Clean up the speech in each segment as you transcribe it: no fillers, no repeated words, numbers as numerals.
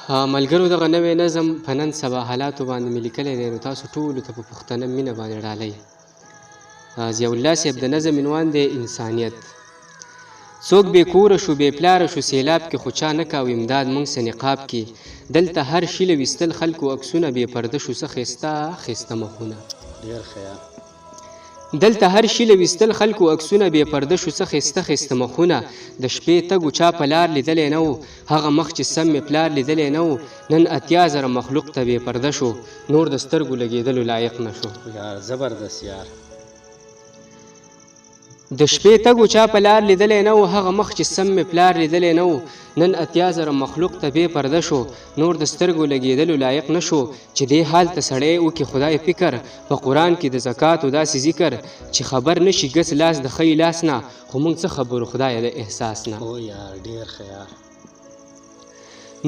ملګرو دغه نوی نظم په نن سبا حالاتو باندې مې لیکلی دی نو تاسو ټولو ته په پښتنه مینه باندې ډالۍ. ضیاء الله صاحب د نظم عنوان دی انسانیت. څوک بې کوره شو بې پلاره شو سیلاب کې خو چا نه کاوه امداد موږ سه نقاب کې دلته هر شي له ویستل خلکو عکسونه بې پرده شو څه ښایسته ښایسته مخونه. ډېر خیال دلته هر شي له ویستل خلکو عکسونه بې پرده شو څه ښایسته ښایسته مخونه. د شپې تګو چا په لار لیدلی نه و هغه مخ چې سم مې پلار لیدلی نه و نن 80,000 مخلوق ته بې پرده شو نور د سترګو لګېدلو لایق نه شو. یار زبردست یار. د شپې تګو چا په لار لیدلی نه و هغه مخ چې سم مې پلار لیدلی نه و نن 80,000 مخلوق ته بې پرده شو نور د سترګو لګېدلو لایق نه شو. چې دې حال ته سړی وکړي خدای فکر په قرآن کې د زکاتو داسې ذکر چې خبر نشي ګس لاس د ښی لاس نه خو موږ څه خبرو خدایه د احساس نه. او یار ډېر خیال.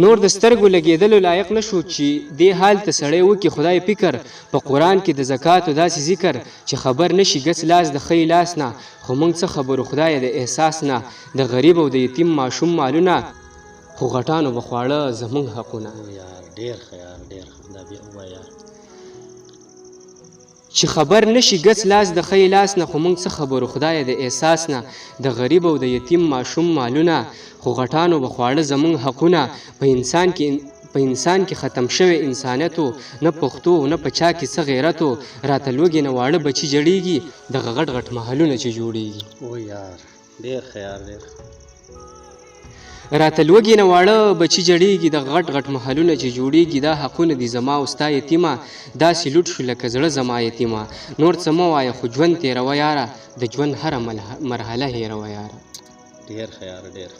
نور د سترګو لګېدلو لایق نه شو چې دې حال ته سړی وکړي خدای فکر په قرآن کې د زکاتو داسې ذکر چې خبر نشي ګس لاس د ښی لاس نه خو موږ څه خبرو خدایه د احساس نه. د غریب او د یتیم ماشوم مالونه خو غټانو به خواړه زموږ حقونه. یار ډېر خیال ډېر دا بیا ووایه چې خبر نشي ګس لاس د ښی لاس نه خو موږ څه خبرو خدایه د احساس نه. د غریب او د یتیم ماشوم مالونه خو غټانو به خواړه زموږ حقونه. په انسان کې ختم شوی انسانیتو نه پښتو نه په چا کې څه غیرتو راته لوږې نه واړه بچي جړېږي دغه غټ غټ محلونه چې جوړېږي. او یار ډېر خیال ډېر. راته لوږې نه واړه بچي جړېږي دغه غټ غټ محلونه چې جوړېږي دا حقونه دي زما او ستا یتیمه داسې لوټ شو لکه زړه زما یتیمه نور څه مه وایه خو ژوند تېروه یاره د ژوند هره مرحله هېروه یاره. ډېر خیال ډېر.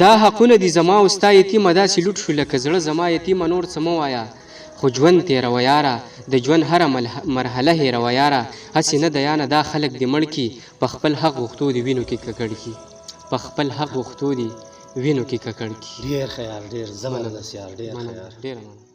دا حقونه دي زما او ستا یتیمه داسې لوټ شو لکه زړه زما یتیمه نور څه مه وایه خو ژوند تېروه یاره د ژوند هره مرحله هېروه یاره. هسې نه ده یانه دا خلک دې مړ کي په خپل حق غوښتو دي وینو کې ککړ کي په خپل حق غوښتو دي وینو کې ککړ کي. ډېر خیال ډېر زبردست یار ډېر خیال. ډېره مننه.